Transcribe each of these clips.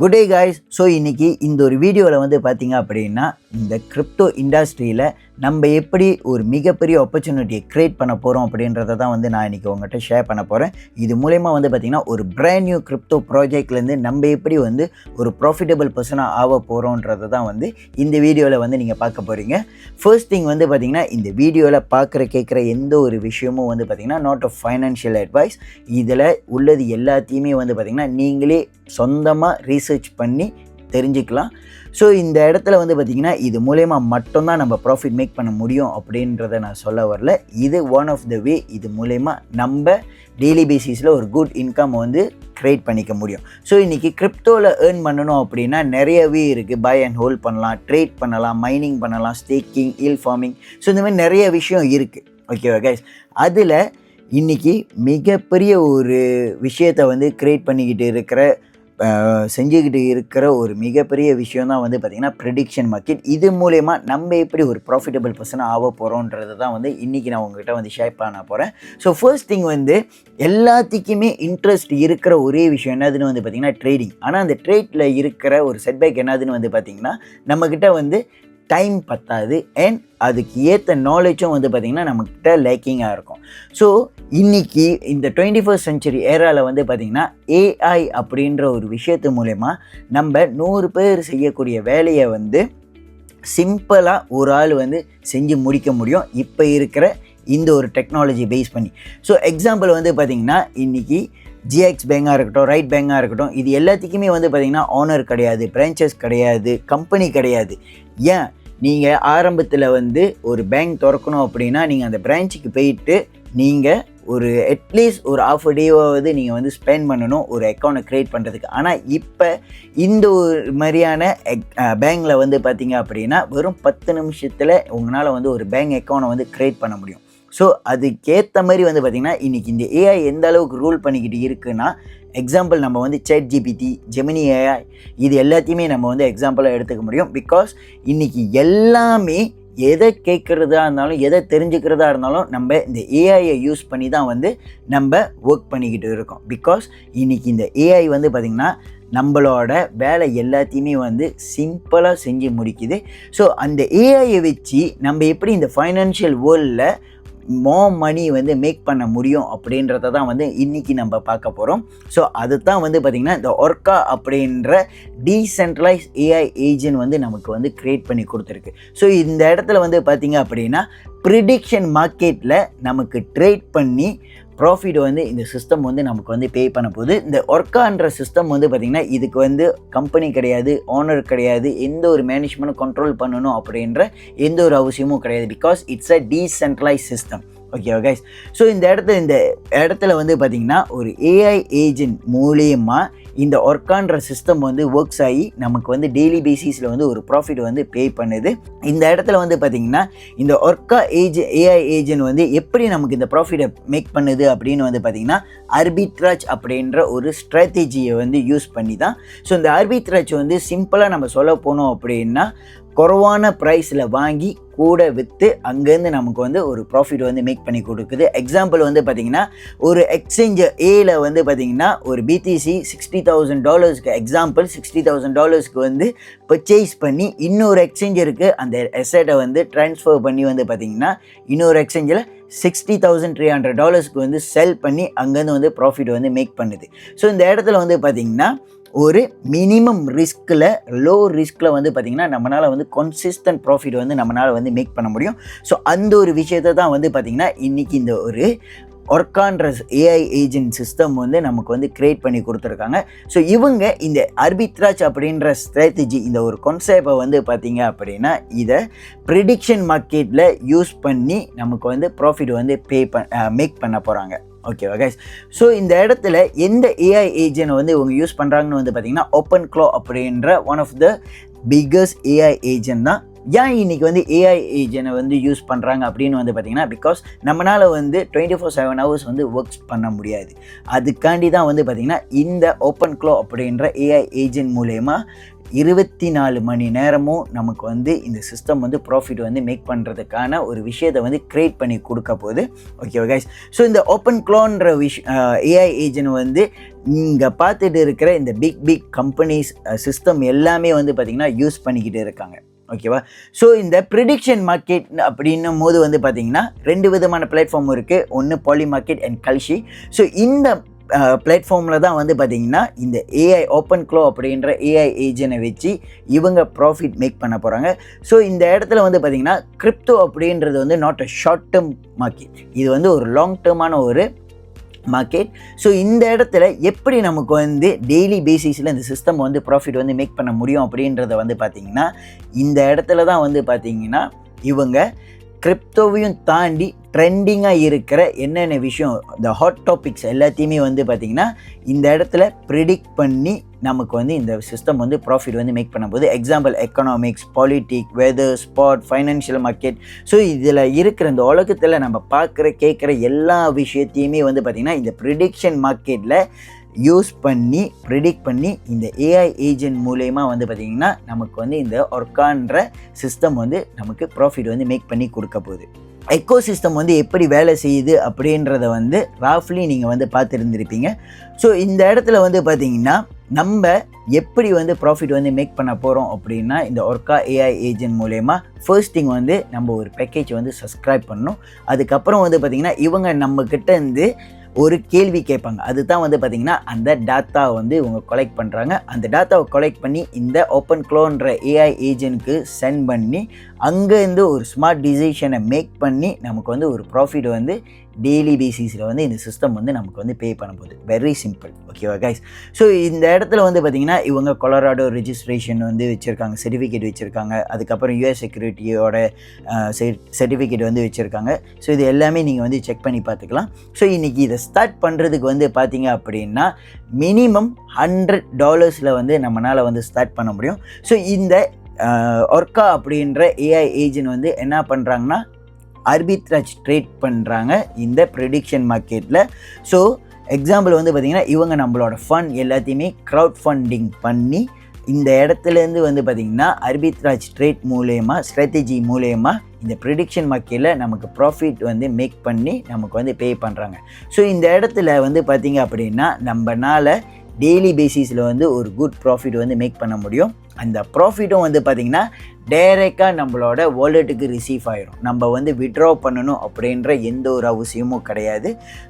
Good day guys. So இன்றைக்கி இந்த ஒரு வீடியோவில் வந்து பார்த்திங்க அப்படின்னா இந்த கிரிப்டோ இண்டஸ்ட்ரியில் நம்ம எப்படி ஒரு மிகப்பெரிய ஆப்பர்ச்சுனிட்டியை க்ரியேட் பண்ண போகிறோம் அப்படின்றத தான் வந்து நான் இன்றைக்கி உங்கள்கிட்ட ஷேர் பண்ண போகிறேன். இது மூலயமா வந்து பார்த்திங்கன்னா ஒரு பிராண்ட் நியூ கிரிப்டோ ப்ராஜெக்ட்லேருந்து நம்ம எப்படி வந்து ஒரு ப்ராஃபிட்டபிள் பர்சனாக ஆக போகிறோன்றதை தான் வந்து இந்த வீடியோவில் வந்து நீங்கள் பார்க்க போகிறீங்க. ஃபர்ஸ்ட் திங் வந்து பார்த்திங்கன்னா இந்த வீடியோவில் கேட்குற எந்த ஒரு விஷயமும் வந்து பார்த்திங்கன்னா நாட் அ ஃபைனான்ஷியல் அட்வைஸ். இதில் உள்ளது எல்லாத்தையுமே வந்து பார்த்திங்கன்னா நீங்களே சொந்தமாக ரீசர்ச் பண்ணி தெரிஞ்சுக்கலாம். ஸோ இந்த இடத்துல வந்து பார்த்திங்கன்னா இது மூலயமா மட்டும்தான் நம்ம ப்ராஃபிட் மேக் பண்ண முடியும் அப்படின்றத நான் சொல்ல வரல. இது ஒன் ஆஃப் த வே. இது மூலயமா நம்ம டெய்லி பேசிஸில் ஒரு குட் இன்கம் வந்து க்ரியேட் பண்ணிக்க முடியும். ஸோ இன்றைக்கி கிரிப்டோவில் ஏர்ன் பண்ணணும் அப்படின்னா நிறையவே இருக்குது. பை அண்ட் ஹோல்ட் பண்ணலாம், ட்ரேட் பண்ணலாம், மைனிங் பண்ணலாம், ஸ்டேக்கிங், ஈல்ட் ஃபார்மிங். ஸோ இந்த மாதிரி நிறைய விஷயம் இருக்குது. ஓகேவா கைஸ்? அதில் இன்றைக்கி மிகப்பெரிய ஒரு விஷயத்தை வந்து க்ரியேட் பண்ணிக்கிட்டு செஞ்சுக்கிட்டு இருக்கிற ஒரு மிகப்பெரிய விஷயம் தான் வந்து பார்த்திங்கன்னா ப்ரெடிக்ஷன் மார்க்கெட். இது மூலயமா நம்ம எப்படி ஒரு ப்ராஃபிட்டபிள் பர்சனாக ஆக போகிறோன்றது தான் வந்து இன்றைக்கி நான் உங்கள்கிட்ட வந்து ஷேர் பண்ண போகிறேன். ஸோ ஃபர்ஸ்ட் திங் வந்து எல்லாத்துக்குமே இன்ட்ரெஸ்ட் இருக்கிற ஒரே விஷயம் என்னதுன்னு வந்து பார்த்திங்கன்னா ட்ரேடிங். ஆனால் அந்த ட்ரேடில் இருக்கிற ஒரு செட்பேக் என்னதுன்னு வந்து பார்த்திங்கன்னா நம்மக்கிட்ட வந்து டைம் பத்தாது அண்ட் அதுக்கு ஏற்ற நாலேஜும் வந்து பார்த்திங்கன்னா நம்மக்கிட்ட லேக்கிங்காக இருக்கும். ஸோ இன்றைக்கி இந்த 21st century ஏராவில் வந்து பார்த்திங்கன்னா ஏஐ அப்படின்ற ஒரு விஷயத்து மூலயமா நம்ம 100 பேர் செய்யக்கூடிய வேலையை வந்து சிம்பிளாக ஒரு ஆள் வந்து செஞ்சு முடிக்க முடியும் இப்போ இருக்கிற இந்த ஒரு டெக்னாலஜி பேஸ் பண்ணி. ஸோ எக்ஸாம்பிள் வந்து பார்த்திங்கன்னா இன்றைக்கி ஜிஎக்ஸ் பேங்காக இருக்கட்டும், ரைட் பேங்காக இருக்கட்டும், இது எல்லாத்துக்குமே வந்து பார்த்திங்கன்னா ஓனர் கிடையாது, பிரான்ச்சஸ் கிடையாது, கம்பெனி கிடையாது. ஏன் நீங்கள் ஆரம்பத்தில் வந்து ஒரு பேங்க் திறக்கணும் அப்படின்னா நீங்கள் அந்த பிரான்ச்சுக்கு போயிட்டு நீங்கள் ஒரு அட்லீஸ்ட் ஒரு ½ a டேவாவது நீங்கள் வந்து ஸ்பெண்ட் பண்ணணும் ஒரு அக்கௌண்ட்டை க்ரியேட் பண்ணுறதுக்கு. ஆனால் இப்போ இந்த ஒரு மாதிரியான பேங்க்கில் வந்து பார்த்திங்க அப்படின்னா வெறும் 10 நிமிஷத்தில் உங்களால் வந்து ஒரு பேங்க் அக்கௌண்ட்டை வந்து க்ரியேட் பண்ண முடியும். ஸோ அதுக்கேற்ற மாதிரி வந்து பார்த்திங்கன்னா இன்றைக்கி இந்த ஏஐ எந்த அளவுக்கு ரூல் பண்ணிக்கிட்டு இருக்குன்னா, எக்ஸாம்பிள் நம்ம வந்து ChatGPT, ஜெமினி ஏஐ இது எல்லாத்தையுமே நம்ம வந்து எக்ஸாம்பிளாக எடுத்துக்க முடியும். பிகாஸ் இன்றைக்கி எல்லாமே எதை கேட்குறதா இருந்தாலும் எதை தெரிஞ்சுக்கிறதா இருந்தாலும் நம்ம இந்த ஏஐயை யூஸ் பண்ணி தான் வந்து நம்ம ஒர்க் பண்ணிக்கிட்டு இருக்கோம். பிகாஸ் இன்றைக்கி இந்த ஏஐ வந்து பார்த்திங்கன்னா நம்மளோட வேலை எல்லாத்தையுமே வந்து சிம்பிளாக செஞ்சு முடிக்குது. ஸோ அந்த ஏஐயை வச்சு நம்ம எப்படி இந்த ஃபைனான்ஷியல் வேர்ல்டில் மோர் மணி வந்து மேக் பண்ண முடியும் அப்படின்றத தான் வந்து இன்றைக்கி நம்ம பார்க்க போகிறோம். ஸோ அது தான் வந்து பார்த்திங்கன்னா இந்த ஒர்க்கா அப்படின்ற டீசென்ட்ரலைஸ் ஏஐ ஏஜென்ட் வந்து நமக்கு வந்து க்ரியேட் பண்ணி கொடுத்துருக்கு. ஸோ இந்த இடத்துல வந்து பார்த்திங்க அப்படின்னா ப்ரிடிக்ஷன் மார்க்கெட்டில் நமக்கு ட்ரேட் பண்ணி ப்ராஃபிட் வந்து இந்த சிஸ்டம் வந்து நமக்கு வந்து பே பண்ண போகுது. இந்த ஒர்க்கான்ற சிஸ்டம் வந்து பார்த்திங்கன்னா இதுக்கு வந்து கம்பெனி கிடையாது, ஓனர் கிடையாது, எந்த ஒரு மேனேஜ்மெண்ட்டும் கண்ட்ரோல் பண்ணணும் அப்படின்ற எந்த ஒரு அவசியமும் கிடையாது. Because it's a decentralise system. ஓகேவா கைஸ்? ஸோ இந்த இடத்துல வந்து பார்த்திங்கன்னா ஒரு ஏஐ ஏஜென்ட் மூலியமாக இந்த ஒர்க்கான்ற சிஸ்டம் வந்து ஒர்க்ஸ் ஆகி நமக்கு வந்து டெய்லி பேசிஸில் வந்து ஒரு ப்ராஃபிட் வந்து பே பண்ணுது. இந்த இடத்துல வந்து பார்த்திங்கன்னா இந்த ஒர்க்கா ஏஐ ஏஜென்ட் வந்து எப்படி நமக்கு இந்த ப்ராஃபிட்டை மேக் பண்ணுது அப்படின்னு வந்து பார்த்திங்கன்னா ஆர்பிட்ராஜ் அப்படின்ற ஒரு ஸ்ட்ராட்டஜியை வந்து யூஸ் பண்ணி தான். ஸோ இந்த ஆர்பிட்ராஜ் வந்து சிம்பிளாக நம்ம சொல்ல போனோம் அப்படின்னா குறைவான ப்ரைஸில் வாங்கி கூட விற்று அங்கேருந்து நமக்கு வந்து ஒரு ப்ராஃபிட் வந்து மேக் பண்ணி கொடுக்குது. எக்ஸாம்பிள் வந்து பார்த்திங்கன்னா ஒரு எக்ஸ்சேஞ்சு ஏல வந்து பார்த்திங்கன்னா ஒரு பிடிசி $60,000 எக்ஸாம்பிள் $60,000 வந்து பர்ச்சேஸ் பண்ணி இன்னொரு எக்ஸ்சேஞ்சருக்கு அந்த எசட்டை வந்து ட்ரான்ஸ்ஃபர் பண்ணி வந்து பார்த்திங்கன்னா இன்னொரு எக்ஸ்சேஞ்சில் $60,300 வந்து செல் பண்ணி அங்கேருந்து வந்து ப்ராஃபிட் வந்து மேக் பண்ணுது. ஸோ இந்த இடத்துல வந்து பார்த்திங்கன்னா ஒரு மினிமம் ரிஸ்கில் லோ ரிஸ்கில் வந்து பார்த்திங்கன்னா நம்மளால் வந்து கன்சிஸ்டன்ட் ப்ராஃபிட் வந்து நம்மளால் வந்து மேக் பண்ண முடியும். ஸோ அந்த ஒரு விஷயத்தை தான் வந்து பார்த்திங்கன்னா இன்றைக்கி இந்த ஒரு ஒர்க்கான்ற ஏஐ ஏஜென்ட் சிஸ்டம் வந்து நமக்கு வந்து க்ரியேட் பண்ணி கொடுத்துருக்காங்க. ஸோ இவங்க இந்த ஆர்பிட்ராஜ் அப்படின்ற ஸ்ட்ராட்டஜி இந்த ஒரு கான்செப்டை வந்து பார்த்திங்க அப்படின்னா இதை ப்ரிடிக்ஷன் மார்க்கெட்டில் யூஸ் பண்ணி நமக்கு வந்து ப்ராஃபிட் வந்து மேக் பண்ண போகிறாங்க. ஓகேவா கைஸ்? ஸோ இந்த இடத்துல எந்த ஏஐ ஏஜென்ட் வந்து இவங்க யூஸ் பண்ணுறாங்கன்னு வந்து பார்த்திங்கன்னா OpenClaw அப்படின்ற one of the biggest AI agent தான். ஏன் இன்றைக்கி வந்து ஏஐ ஏஜென்ட்டை வந்து யூஸ் பண்ணுறாங்க அப்படின்னு வந்து பார்த்திங்கன்னா பிகாஸ் நம்மளால் வந்து 24/7 ஹவர்ஸ் வந்து ஒர்க்ஸ் பண்ண முடியாது. அதுக்காண்டி தான் வந்து பார்த்திங்கன்னா இந்த OpenClaw அப்படின்ற ஏஐ ஏஜென்ட் மூலயமா 24 மணி நேரமும் நமக்கு வந்து இந்த சிஸ்டம் வந்து ப்ராஃபிட் வந்து மேக் பண்ணுறதுக்கான ஒரு விஷயத்தை வந்து க்ரியேட் பண்ணி கொடுக்க போகுது. ஓகேவா கைஸ்? ஸோ இந்த ஓப்பன்க்ளோன்ற ஏஐ ஏஜென்ட் வந்து இங்கே பார்த்துட்டு இருக்கிற இந்த பிக் கம்பெனிஸ் சிஸ்டம் எல்லாமே வந்து பார்த்திங்கன்னா யூஸ் பண்ணிக்கிட்டு இருக்காங்க. ஓகேவா? ஸோ இந்த ப்ரிடிக்ஷன் மார்க்கெட் அப்படின்னும் போது வந்து பார்த்திங்கன்னா 2 விதமான பிளாட்ஃபார்ம் இருக்குது. ஒன்று பாலி மார்க்கெட் அண்ட் கல்ஷி. ஸோ இந்த பிளாட்ஃபார்மில் தான் வந்து பார்த்திங்கன்னா இந்த ஏஐ ஓப்பன்க்ளோ அப்படின்ற ஏஐ ஏஜென்ட்டை வச்சு இவங்க ப்ராஃபிட் மேக் பண்ண போகிறாங்க. ஸோ இந்த இடத்துல வந்து பார்த்திங்கன்னா கிரிப்டோ அப்படின்றது வந்து not a short term market, இது வந்து ஒரு லாங் டேர்மான ஒரு மார்க்கெட். ஸோ இந்த இடத்துல எப்படி நமக்கு வந்து டெய்லி பேசிஸில் இந்த சிஸ்டம் வந்து ப்ராஃபிட் வந்து மேக் பண்ண முடியும் அப்படின்றத வந்து பார்த்திங்கன்னா இந்த இடத்துல தான் வந்து பார்த்திங்கன்னா இவங்க கிரிப்டோவையும் தாண்டி ட்ரெண்டிங்காக இருக்கிற என்னென்ன விஷயம், இந்த ஹாட் டாபிக்ஸ் எல்லாத்தையுமே வந்து பார்த்திங்கன்னா இந்த இடத்துல ப்ரிடிக்ட் பண்ணி நமக்கு வந்து இந்த சிஸ்டம் வந்து ப்ராஃபிட் வந்து மேக் பண்ண போகுது. Example economics, politic, weather, sport, financial market. So இதில் இருக்கிற இந்த உலகத்தில் நம்ம பார்க்குற கேட்குற எல்லா விஷயத்தையுமே வந்து பார்த்திங்கன்னா இந்த ப்ரிடிக்ஷன் மார்க்கெட்டில் யூஸ் பண்ணி ப்ரிடிக்ட் பண்ணி இந்த ஏஐ ஏஜென்ட் மூலயமா வந்து பார்த்திங்கன்னா நமக்கு வந்து இந்த ஒர்க்கான்ற சிஸ்டம் வந்து நமக்கு ப்ராஃபிட் வந்து மேக் பண்ணி கொடுக்க போகுது. எக்கோ சிஸ்டம் வந்து எப்படி வேலை செய்யுது அப்படின்றத வந்து ராஃப்லி நீங்கள் வந்து பார்த்துருந்துருப்பீங்க. ஸோ இந்த இடத்துல வந்து பார்த்திங்கன்னா நம்ம எப்படி வந்து ப்ராஃபிட் வந்து மேக் பண்ண போகிறோம் அப்படின்னா இந்த ஒர்க்கா ஏஐ ஏஜென்ட் மூலயமா ஃபர்ஸ்ட் திங் வந்து நம்ம ஒரு பேக்கேஜ் வந்து சப்ஸ்கிரைப் பண்ணணும். அதுக்கப்புறம் வந்து பார்த்திங்கன்னா இவங்க நம்மக்கிட்ட இருந்து ஒரு கேள்வி கேட்பாங்க. அதுதான் வந்து பார்த்திங்கன்னா அந்த டேட்டாவை வந்து இவங்க கலெக்ட் பண்ணுறாங்க. அந்த டேட்டாவை கலெக்ட் பண்ணி இந்த ஓப்பன்க்ளோன்ற ஏஐ ஏஜென்ட்க்கு சென்ட் பண்ணி அங்கேருந்து ஒரு ஸ்மார்ட் டிசிஷனை மேக் பண்ணி நமக்கு வந்து ஒரு ப்ராஃபிட் வந்து டெய்லி பேசிஸில் வந்து இந்த சிஸ்டம் வந்து நமக்கு வந்து பே பண்ண போகுது. Very simple. ஓகேவா கைஸ்? ஸோ இந்த இடத்துல வந்து பார்த்திங்கன்னா இவங்க கொலராடோ ரெஜிஸ்ட்ரேஷன் வந்து வச்சுருக்காங்க, சர்டிஃபிகேட் வச்சுருக்காங்க. அதுக்கப்புறம் யூஎஸ் செக்யூரிட்டியோட சர்டிஃபிகேட் வந்து வச்சுருக்காங்க. ஸோ இது எல்லாமே நீங்கள் வந்து செக் பண்ணி பார்த்துக்கலாம். ஸோ இன்றைக்கி இதை ஸ்டார்ட் பண்ணுறதுக்கு வந்து பார்த்திங்க அப்படின்னா மினிமம் $100 வந்து நம்மளால் வந்து ஸ்டார்ட் பண்ண முடியும். ஸோ இந்த ஒர்க்கா அப்படின்ற ஏஐ ஏஜென்ட் வந்து என்ன பண்ணுறாங்கன்னா ஆர்பிட்ராஜ் ட்ரேட் பண்ணுறாங்க இந்த ப்ரெடிக்ஷன் மார்க்கெட்டில். ஸோ எக்ஸாம்பிள் வந்து பார்த்திங்கன்னா இவங்க நம்மளோட ஃபண்ட் எல்லாத்தையுமே க்ரௌட் ஃபண்டிங் பண்ணி இந்த இடத்துலேருந்து வந்து பார்த்திங்கன்னா ஆர்பிட்ராஜ் ட்ரேட் மூலயமா ஸ்ட்ராட்டஜி மூலயமா இந்த ப்ரெடிக்ஷன் மார்க்கெட்டில் நமக்கு ப்ராஃபிட் வந்து மேக் பண்ணி நமக்கு வந்து பே பண்ணுறாங்க. ஸோ இந்த இடத்துல வந்து பார்த்திங்க அப்படின்னா நம்மளால் டெய்லி பேசிஸில் வந்து ஒரு குட் ப்ராஃபிட் வந்து மேக் பண்ண முடியும். அந்த ப்ராஃபிட்டும் வந்து பார்த்திங்கன்னா டைரெக்டாக நம்மளோட வாலெட்டுக்கு ரிசீவ் ஆகிரும். நம்ம வந்து விட்ரா பண்ணணும் அப்படின்ற எந்த ஒரு அவசியமும் கிடையாது.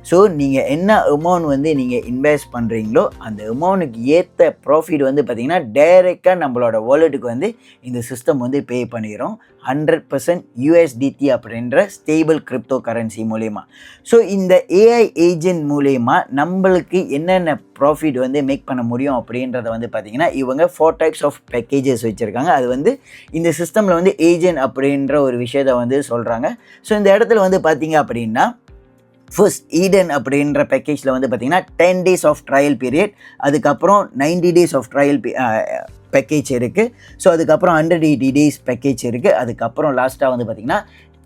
ஸோ நீங்கள் என்ன அமௌண்ட் வந்து நீங்கள் இன்வெஸ்ட் பண்ணுறீங்களோ அந்த அமௌண்ட்டுக்கு ஏற்ற ப்ராஃபிட் வந்து பார்த்திங்கன்னா டைரெக்டாக நம்மளோட வாலெட்டுக்கு வந்து இந்த சிஸ்டம் வந்து பே பண்ணிடும். 100% USDT அப்படின்ற ஸ்டேபிள் கிரிப்டோ கரன்சி மூலயமா. ஸோ இந்த ஏஐ ஏஜென்ட் மூலயமா நம்மளுக்கு என்னென்ன ப்ராஃபிட் வந்து மேக் பண்ண முடியும் அப்படின்றத வந்து பார்த்திங்கன்னா இவங்க 4 டைப்ஸ் ஆஃப் பேக்கேஜஸ் வச்சுருக்காங்க. அது வந்து இந்த சிஸ்டமில் வந்து ஏஜென்ட் அப்படின்ற ஒரு விஷயத்தை வந்து சொல்கிறாங்க. ஸோ இந்த இடத்துல வந்து பார்த்திங்க அப்படின்னா ஃபர்ஸ்ட் ஈடன் அப்படின்ற பேக்கேஜில் வந்து பார்த்திங்கன்னா 10 days ஆஃப் ட்ரையல் பீரியட், அதுக்கப்புறம் 90 days ஆஃப் ட்ரையல் பேக்கேஜ் இருக்குது. ஸோ அதுக்கப்புறம் 180 days பேக்கேஜ் இருக்குது. அதுக்கப்புறம் லாஸ்ட்டாக வந்து பார்த்திங்கன்னா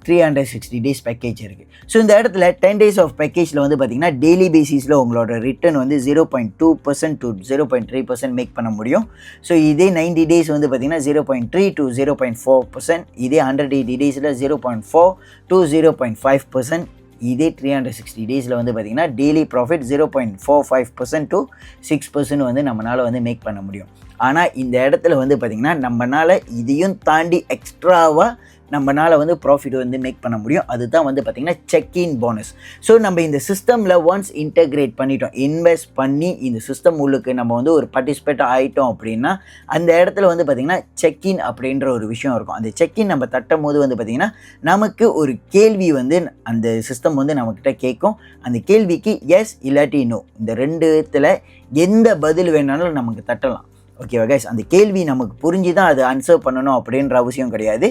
360 days பேக்கேஜ் இருக்குது. ஸோ இந்த இடத்துல 10 days ஆஃப் பேக்கேஜில் வந்து பார்த்திங்கன்னா டெய்லி பேசிஸில் உங்களோட ரிட்டர்ன் வந்து 0.2% to 0.3% மேக் பண்ண முடியும். ஸோ இதே 90 days வந்து பார்த்திங்கன்னா 0.3 to 0.4%, இதே 180 daysல 0.4 to 0.5%, இதே 360 daysல வந்து பார்த்திங்கன்னா டெய்லி ப்ராஃபிட் 0.45% to 6% வந்து நம்மளால் வந்து மேக் பண்ண முடியும். ஆனால் இந்த இடத்துல வந்து பார்த்திங்கன்னா நம்மளால் இதையும் தாண்டி எக்ஸ்ட்ராவாக நம்மளால் வந்து ப்ராஃபிட் வந்து மேக் பண்ண முடியும். அதுதான் வந்து பார்த்திங்கன்னா செக்இன் போனஸ். ஸோ நம்ம இந்த சிஸ்டமில் ஒன்ஸ் இன்டெக்ரேட் பண்ணிட்டோம், இன்வெஸ்ட் பண்ணி இந்த சிஸ்டம் உள்ளுக்கு நம்ம வந்து ஒரு பார்ட்டிசிபேட் ஆகிட்டோம் அப்படின்னா அந்த இடத்துல வந்து பார்த்திங்கன்னா செக்இன் அப்படின்ற ஒரு விஷயம் இருக்கும். அந்த செக்இன் நம்ம தட்டும் போது வந்து பார்த்திங்கன்னா நமக்கு ஒரு கேள்வி வந்து அந்த சிஸ்டம் வந்து நம்மக்கிட்ட கேட்கும். அந்த கேள்விக்கு எஸ் இல்லாட்டி நோ, இந்த 2 இடத்துல எந்த பதில் வேணாலும் நமக்கு தட்டலாம். ஓகேவா கைஸ்? அந்த கேள்வி நமக்கு புரிஞ்சு தான் அது ஆன்சர் பண்ணணும் அப்படின்ற அவசியம் கிடையாது.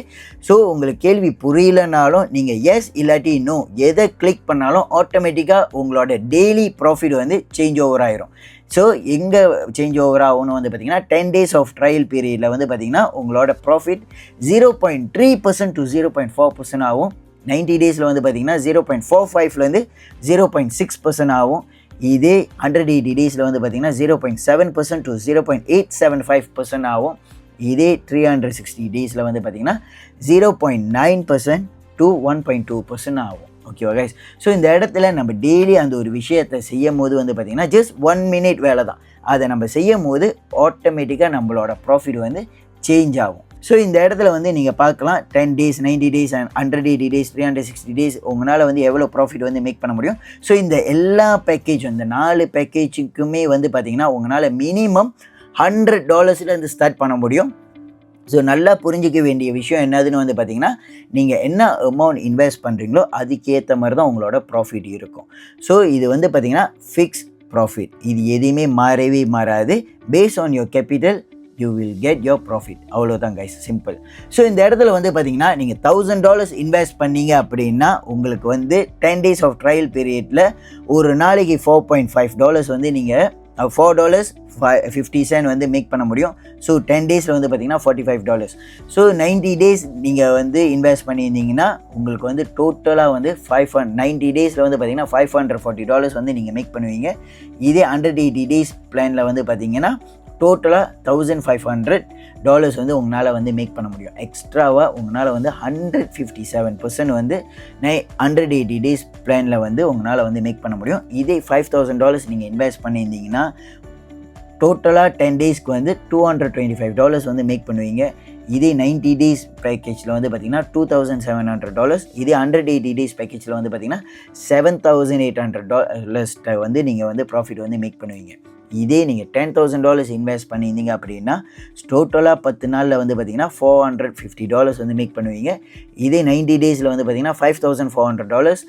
ஸோ உங்களுக்கு கேள்வி புரியலனாலும் நீங்கள் எஸ் இல்லாட்டி நோ எதை கிளிக் பண்ணாலும் ஆட்டோமேட்டிக்காக உங்களோட டெய்லி ப்ராஃபிட் வந்து சேஞ்ச் ஓவர் ஆகிரும். ஸோ எங்கே சேஞ்ச் ஓவர் ஆகணும் வந்து பார்த்திங்கன்னா 10 days ஆஃப் ட்ரையல் பீரியடில் வந்து பார்த்திங்கன்னா உங்களோட ப்ராஃபிட் 0.3% to 0.4% ஆகும். 90 daysல வந்து பார்த்திங்கன்னா 0.45 0.6% ஆகும். இதே 180 டேஸில் வந்து பார்த்திங்கன்னா 0.7% to 0.875% ஆகும். இதே 360 டேஸில் வந்து பார்த்திங்கன்னா 0.9% to 1.2% ஆகும். ஓகேவா கைஸ்? ஸோ இந்த இடத்துல நம்ம டெய்லி அந்த ஒரு விஷயத்தை செய்யும் போது வந்து பார்த்திங்கன்னா ஜஸ்ட் 1 minute வேலை தான். அதை நம்ம செய்யும் போது ஆட்டோமேட்டிக்காக நம்மளோட ப்ராஃபிட் வந்து சேஞ்ச் ஆகும். ஸோ இந்த இடத்துல வந்து நீங்கள் பார்க்கலாம் 10 days, 90 days and 180 days, 360 days உங்களால் வந்து எவ்வளோ ப்ராஃபிட் வந்து மேக் பண்ண முடியும். ஸோ இந்த எல்லா பேக்கேஜும், இந்த 4 பேக்கேஜுக்குமே வந்து பார்த்திங்கன்னா உங்களால் மினிமம் $100 ஸ்டார்ட் பண்ண முடியும். ஸோ நல்லா புரிஞ்சிக்க வேண்டிய விஷயம் என்னதுன்னு வந்து பார்த்திங்கன்னா, நீங்கள் என்ன அமௌண்ட் இன்வெஸ்ட் பண்ணுறீங்களோ அதுக்கேற்ற மாதிரி தான் உங்களோட ப்ராஃபிட் இருக்கும். ஸோ இது வந்து பார்த்திங்கன்னா ஃபிக்ஸ் ப்ராஃபிட். இது எதையுமே மாறவே மாறாது. Based on your capital you will get your profit. அவ்வளோதான் கைஸ், சிம்பிள். ஸோ இந்த இடத்துல வந்து பார்த்திங்கன்னா நீங்கள் $1000 இன்வெஸ்ட் பண்ணீங்க அப்படின்னா உங்களுக்கு வந்து 10 days ஆஃப் ட்ரையல் பீரியடில் ஒரு நாளைக்கு $4.5 வந்து நீங்கள் $4.50 வந்து மேக் பண்ண முடியும். ஸோ 10 days வந்து பார்த்திங்கன்னா $45. ஸோ 90 days நீங்கள் வந்து இன்வெஸ்ட் பண்ணியிருந்தீங்கன்னா உங்களுக்கு வந்து டோட்டலாக வந்து 90 days வந்து பார்த்திங்கன்னா $540 வந்து நீங்கள் மேக் பண்ணுவீங்க. இதே 180 days பிளானில் வந்து பார்த்திங்கன்னா டோட்டலாக $1500 வந்து உங்களால் வந்து மேக் பண்ண முடியும். எக்ஸ்ட்ராவாக உங்களால் வந்து 157% வந்து 180 days பிளானில் வந்து உங்களால் வந்து மேக் பண்ண முடியும். இதே $5000 நீங்கள் இன்வெஸ்ட் பண்ணியிருந்தீங்கன்னா டோட்டலாக 10 daysக்கு வந்து $225 வந்து மேக் பண்ணுவீங்க. இதே 90 days பேக்கேஜில் வந்து பார்த்திங்கன்னா $2700. இதே 180 days பேக்கேஜில் வந்து பார்த்திங்கன்னா $7800 வந்து நீங்கள் வந்து ப்ராஃபிட் வந்து மேக் பண்ணுவீங்க. இதே நீங்கள் $10,000 இன்வெஸ்ட் பண்ணியிருந்தீங்க அப்படின்னா டோட்டலாக 10 நாளில் வந்து பார்த்திங்கன்னா $450 வந்து மேக் பண்ணுவீங்க. இதே 90 daysல வந்து பார்த்திங்கன்னா $5400.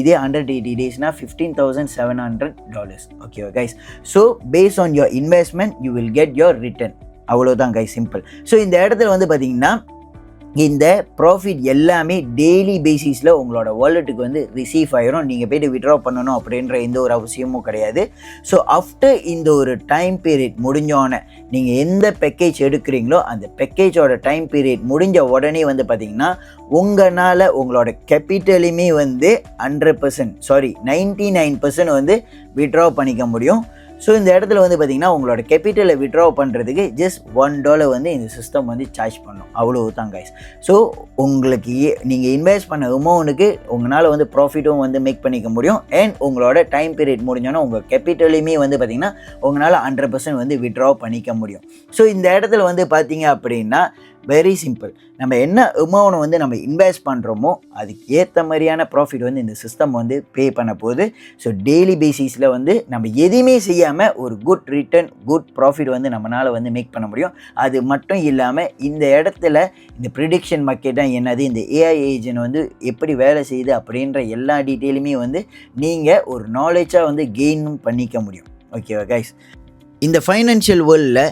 இதே 180 daysனா $15,700. ஓகேவா guys? So based on your investment you will get your return. அவ்வளோதான் கைஸ், சிம்பிள். ஸோ இந்த இடத்துல வந்து பார்த்திங்கன்னா இந்த ப்ராஃபிட் எல்லாமே டெய்லி பேசிஸில் உங்களோட வாலெட்டுக்கு வந்து ரிசீவ் ஆகிரும். நீங்கள் போய்ட்டு விட்ரா பண்ணணும் அப்படின்ற எந்த ஒரு அவசியமும் கிடையாது. ஸோ ஆஃப்டர் இந்த ஒரு டைம் பீரியட் முடிஞ்சோடனே நீங்கள் எந்த பேக்கேஜ் எடுக்கிறீங்களோ அந்த பேக்கேஜோட டைம் பீரியட் முடிஞ்ச உடனே வந்து பார்த்திங்கன்னா உங்களால் உங்களோட கேபிட்டலுமே வந்து 99% வந்து விட்ரா பண்ணிக்க முடியும். ஸோ இந்த இடத்துல வந்து பார்த்திங்கன்னா உங்களோட கேபிட்டலை விட்ரா பண்ணுறதுக்கு ஜஸ்ட் $1 வந்து இந்த சிஸ்டம் வந்து சார்ஜ் பண்ணும். அவ்வளோ தான் கைஸ். ஸோ உங்களுக்கு நீங்கள் இன்வெஸ்ட் பண்ண அமௌண்ட்டுக்கு உங்களால் வந்து ப்ராஃபிட்டும் வந்து மேக் பண்ணிக்க முடியும். அண்ட் உங்களோட டைம் பீரியட் முடிஞ்சோன்னா உங்கள் கேபிட்டலையுமே வந்து பார்த்திங்கன்னா உங்களால் 100% வந்து விட்ரா பண்ணிக்க முடியும். ஸோ இந்த இடத்துல வந்து பார்த்திங்க அப்படின்னா வெரி சிம்பிள். நம்ம என்ன அமௌண்ட் வந்து நம்ம இன்வெஸ்ட் பண்ணுறோமோ அதுக்கு ஏற்ற மாதிரியான ப்ராஃபிட் வந்து இந்த சிஸ்டம் வந்து பே பண்ண போகுது. ஸோ டெய்லி பேசிஸில் வந்து நம்ம எதுவுமே செய்யாமல் ஒரு குட் ரிட்டர்ன், குட் ப்ராஃபிட் வந்து நம்மளால் வந்து மேக் பண்ண முடியும். அது மட்டும் இல்லாமல் இந்த இடத்துல இந்த ப்ரிடிக்ஷன் மார்க்கெட்டாக என்னது, இந்த ஏஐ ஏஜென்ட் வந்து எப்படி வேலை செய்யுது அப்படின்ற எல்லா டீட்டெயிலுமே வந்து நீங்கள் ஒரு நாலேஜாக வந்து கெயினும் பண்ணிக்க முடியும். ஓகேவா கைஸ்? இந்த ஃபைனான்ஷியல் வேர்ல்டில்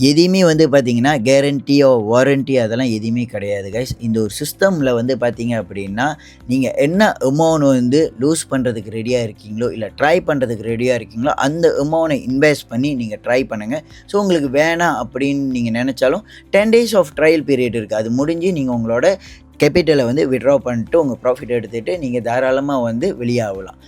எதையுமே வந்து பார்த்திங்கன்னா கேரண்டியோ வாரண்ட்டி அதெல்லாம் எதுவுமே கிடையாது கைஸ். இந்த ஒரு சிஸ்டமில் வந்து பார்த்திங்க அப்படின்னா நீங்கள் என்ன அமௌண்ட் வந்து லூஸ் பண்ணுறதுக்கு ரெடியாக இருக்கீங்களோ இல்லை ட்ரை பண்ணுறதுக்கு ரெடியாக இருக்கீங்களோ அந்த அமௌண்ட்டை இன்வெஸ்ட் பண்ணி நீங்கள் ட்ரை பண்ணுங்கள். ஸோ உங்களுக்கு வேணாம் அப்படின்னு நீங்கள் நினச்சாலும் 10 days ஆஃப் ட்ரையல் பீரியட் இருக்குது. அது முடிஞ்சு நீங்கள் உங்களோட கேபிட்டலை வந்து விட்ரா பண்ணிட்டு உங்கள் ப்ராஃபிட் எடுத்துகிட்டு நீங்கள் தாராளமாக வந்து வெளியாகலாம்.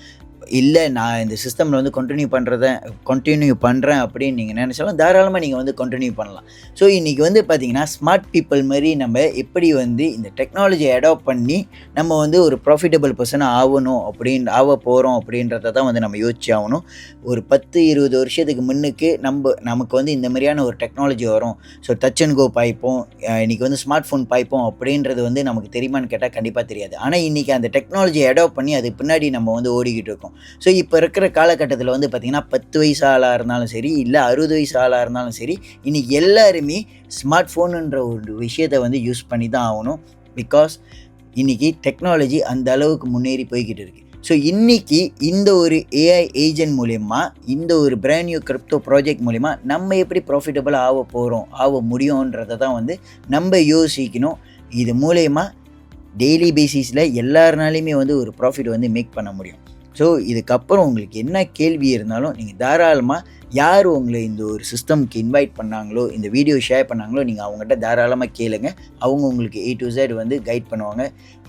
இல்லை நான் இந்த சிஸ்டமில் வந்து கண்டினியூ பண்ணுறேன் அப்படின்னு நீங்கள் நினச்சாலும் தாராளமாக நீங்கள் வந்து கண்டினியூ பண்ணலாம். ஸோ இன்றைக்கி வந்து பார்த்திங்கன்னா ஸ்மார்ட் பீப்புள் மாதிரி நம்ம எப்படி வந்து இந்த டெக்னாலஜியை அடாப்ட் பண்ணி நம்ம வந்து ஒரு ப்ராஃபிட்டபிள் பர்சனாக ஆக போகிறோம் அப்படின்றத தான் வந்து நம்ம யோசிச்சு ஆகணும். ஒரு 10-20 வருஷத்துக்கு முன்னுக்கு நமக்கு வந்து இந்த மாதிரியான ஒரு டெக்னாலஜி வரும். ஸோ டச் அண்ட் கோ பாய்ப்போம், இன்றைக்கி வந்து ஸ்மார்ட் ஃபோன் பாய்ப்போம் அப்படின்றது வந்து நமக்கு தெரியுமான்னு கேட்டால் கண்டிப்பாக தெரியாது. ஆனால் இன்றைக்கி அந்த டெக்னாலஜியை அடாப்ட் பண்ணி அது பின்னாடி நம்ம வந்து ஓடிக்கிட்டு இருக்கோம். ஸோ இப்போ இருக்கிற காலகட்டத்தில் வந்து பார்த்திங்கன்னா 10 வயசு ஆளாக இருந்தாலும் சரி இல்லை 60 வயசு ஆளாக இருந்தாலும் சரி இன்றைக்கி எல்லாருமே ஸ்மார்ட் ஃபோனுன்ற ஒரு விஷயத்தை வந்து யூஸ் பண்ணி தான் ஆகணும். பிகாஸ் இன்றைக்கி டெக்னாலஜி அந்த அளவுக்கு முன்னேறி போய்கிட்டு இருக்குது. ஸோ இன்றைக்கி இந்த ஒரு ஏஐ ஏஜென்ட் மூலயமா இந்த ஒரு பிராண்ட் நியூ கிரிப்டோ ப்ராஜெக்ட் மூலயமா நம்ம எப்படி ப்ராஃபிட்டபிளாக ஆக முடியுன்றதை தான் வந்து நம்ம யோசிக்கணும். இது மூலயமா டெய்லி பேசிஸில் எல்லாருனாலையுமே வந்து ஒரு ப்ராஃபிட் வந்து மேக் பண்ண முடியும். ஸோ இதுக்கப்புறம் உங்களுக்கு என்ன கேள்வி இருந்தாலும் நீங்கள் தாராளமாக யார் உங்களை இந்த ஒரு சிஸ்டம்க்கு இன்வைட் பண்ணாங்களோ, இந்த வீடியோ ஷேர் பண்ணாங்களோ, நீங்கள் அவங்ககிட்ட தாராளமாக கேளுங்க. அவங்க உங்களுக்கு A to Z வந்து கைட் பண்ணுவாங்க.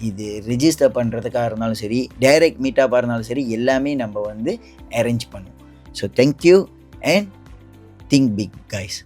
இது ரிஜிஸ்டர் பண்ணுறதுக்காக இருந்தாலும் சரி, டைரக்ட் மீட்டப்பாக இருந்தாலும் சரி, எல்லாமே நம்ம வந்து அரேஞ்ச் பண்ணுவோம். So thank you and think big guys.